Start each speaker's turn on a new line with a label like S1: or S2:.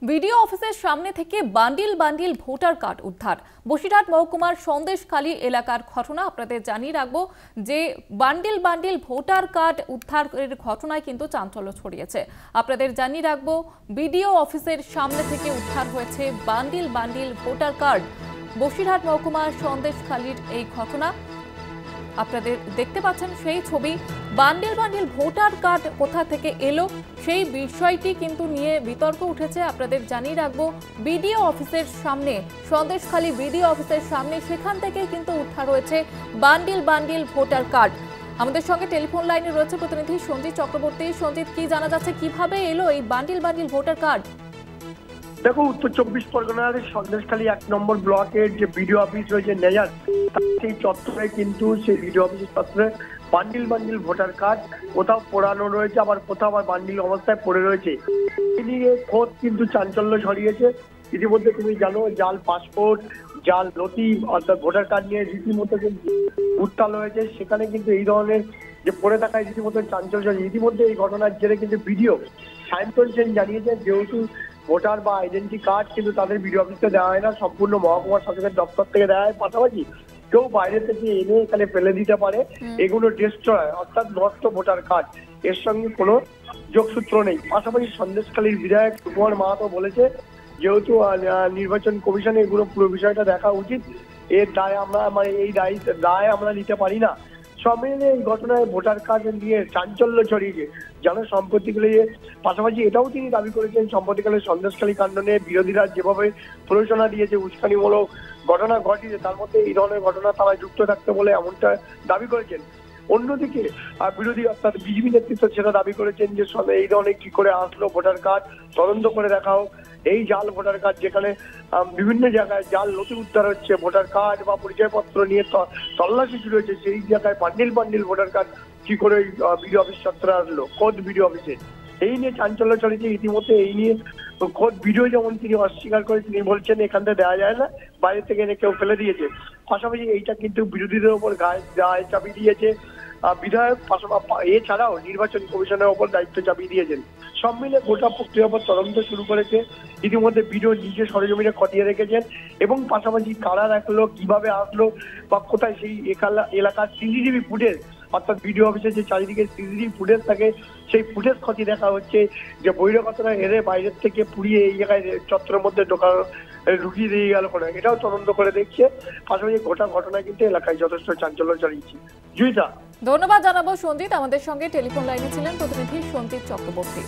S1: Video অফিসের সামনে থেকে বান্ডিল বান্ডিল ভোটার কার্ড উদ্ধার। বসিরহাট মহকুমার সন্দেশখালী এলাকার ঘটনা আপনাদের জানিয়ে রাখবো যে বান্ডিল বান্ডিল ভোটার কার্ড উদ্ধারের ঘটনায় কিন্তু চাঞ্চল্য ছড়িয়েছে। আপনাদের জানিয়ে রাখবো ভিডিও অফিসের সামনে থেকে উদ্ধার হয়েছে bundle bundle voter card. Basirhat মহকুমার সন্দেশখালীর এই ঘটনা আপনাদের দেখতে পাচ্ছেন সেই ছবি। বান্ডিল বান্ডিল ভোটার কার্ড কোথা থেকে এলো সেই বিষয়টি কিন্তু নিয়ে বিতর্ক উঠেছে। আপনাদের জানিয়ে রাখবো বিডিও অফিসের সামনে, সন্দেশখালী বিডিও অফিসের সামনে, সেখান থেকে কিন্তু উদ্ধার হয়েছে বান্ডিল বান্ডিল ভোটার কার্ড। আমাদের সঙ্গে টেলিফোন লাইনে রয়েছে প্রতিনিধি সঞ্জিত চক্রবর্তী। সঞ্জিত, কি জানা যাচ্ছে, কিভাবে এলো এই বান্ডিল বান্ডিল ভোটার কার্ড?
S2: দেখো, উত্তর 24 পরগনার সন্দেশখালী 1 নম্বর ব্লকের যে বিডিও অফিস রয়েছে নেজার, সেই চত্বরে কিন্তু সেই বিডিও অফিসের চত্বরে বান্ডিল বান্ডিল ভোটার কার্ড কোথাও পোড়ানো রয়েছে, আবার কোথাও আবার বান্ডিল অবস্থায় পড়ে রয়েছে। এই নিয়ে খোদ কিন্তু চাঞ্চল্য ছড়িয়েছে। ইতিমধ্যে তুমি জানো, জাল পাসপোর্ট, জাল নথি অর্থাৎ ভোটার কার্ড নিয়ে রীতিমতো কিন্তু উত্তাল হয়েছে। সেখানে কিন্তু এই ধরনের যে পড়ে থাকায় রীতিমতো চাঞ্চল্য। ইতিমধ্যে এই ঘটনার জেরে কিন্তু বিডিও সায়ন্তন সেন জানিয়েছেন, যেহেতু ভোটার বা আইডেন্টি কার্ড কিন্তু তাদের বিডিও অফিসে দেওয়া হয় না, সম্পূর্ণ মহকুমা শাসকের দপ্তর থেকে দেওয়া হয়। পাশাপাশি কেউ বাইরে থেকে এনে এখানে ফেলে দিতে পারে, এগুলো ডিস্ট্রয় অর্থাৎ নষ্ট ভোটার কার্ড, এর সঙ্গে কোনো যোগসূত্র নেই। পাশাপাশি সন্দেশখালীর বিধায়ক সুকুমার মাহাতো বলেছে, যেহেতু নির্বাচন কমিশনে এগুলো পুরো বিষয়টা দেখা উচিত, এর দায় আমরা এই দায় আমরা নিতে পারি না। সব মিলিয়ে এই ঘটনায় ভোটার কার্ড নিয়ে চাঞ্চল্য ছড়িয়েছে জনসম্পত্তিগুলি। পাশাপাশি এটাও তিনি দাবি করেছেন, সম্প্রতিকালে সন্দেশখালী কাণ্ড নিয়ে বিরোধীরা যেভাবে প্ররোচনা দিয়েছে, উস্কানিমূলক ঘটনা ঘটিয়েছে, তার মধ্যে এই ধরনের ঘটনা তারা যুক্ত থাকতে বলে এমনটা দাবি করেছেন। অন্যদিকে বিরোধী অর্থাৎ বিজেপি নেতৃত্ব সেটা দাবি করেছেন যে এই ধরনের কি করে আসলো ভোটার কার্ড, তদন্ত করে দেখা হোক। এই জাল ভোটার কার্ড, যেখানে বিভিন্ন জায়গায় জাল নথি উদ্ধার হচ্ছে, ভোটার কার্ড বা পরিচয়পত্র নিয়ে তল্লাশি শুরু হয়েছে, সেই জায়গায় বান্ডিল বান্ডিল ভোটার কার্ড কি করে বিডিও অফিস চত্বরে আসলো, খোদ বিডিও অফিসে। এই নিয়ে চাঞ্চল্য চলেছে। ইতিমধ্যে এই নিয়ে খোদ বিডিও যেমন তিনি অস্বীকার করে, তিনি বলছেন এখান থেকে দেওয়া যায় না, বাইরে থেকে এনে কেউ ফেলে দিয়েছে। পাশাপাশি এইটা কিন্তু বিরোধীদের ওপর গায়ে চাপিয়ে দিয়েছে বিধায়ক, এছাড়াও নির্বাচন কমিশনের ওপর দায়িত্ব চাপিয়ে দিয়েছেন। সব মিলে গোটা প্রক্রিয়ার উপর তদন্ত শুরু করেছে। ইতিমধ্যে বিডিও নিজে সরেজমিনে খতিয়ে রেখেছেন এবং পাশাপাশি কারা রাখলো, কিভাবে আসলো বা কোথায় সেই এলাকার সিসিটিভি ফুটেজ, অর্থাৎ বিডিও অফিসের যে চারিদিকে সিসিটিভি ফুটেজ থাকে, সেই ফুটেজ খতিয়ে দেখা হচ্ছে যে বহিরাগতরা এনে বাইরের থেকে পুড়িয়ে এই জায়গায় চত্বরের মধ্যে ঢুকিয়ে দিয়ে গেল কোনো, এটাও তদন্ত করে দেখছে। পাশাপাশি গোটা ঘটনা কিন্তু এলাকায় যথেষ্ট চাঞ্চল্য ছড়িয়েছে। জুইতা,
S1: ধন্যবাদ জানাবো সঞ্জিত। আমাদের সঙ্গে টেলিফোন লাইনে ছিলেন প্রতিনিধি সঞ্জিত চক্রবর্তী।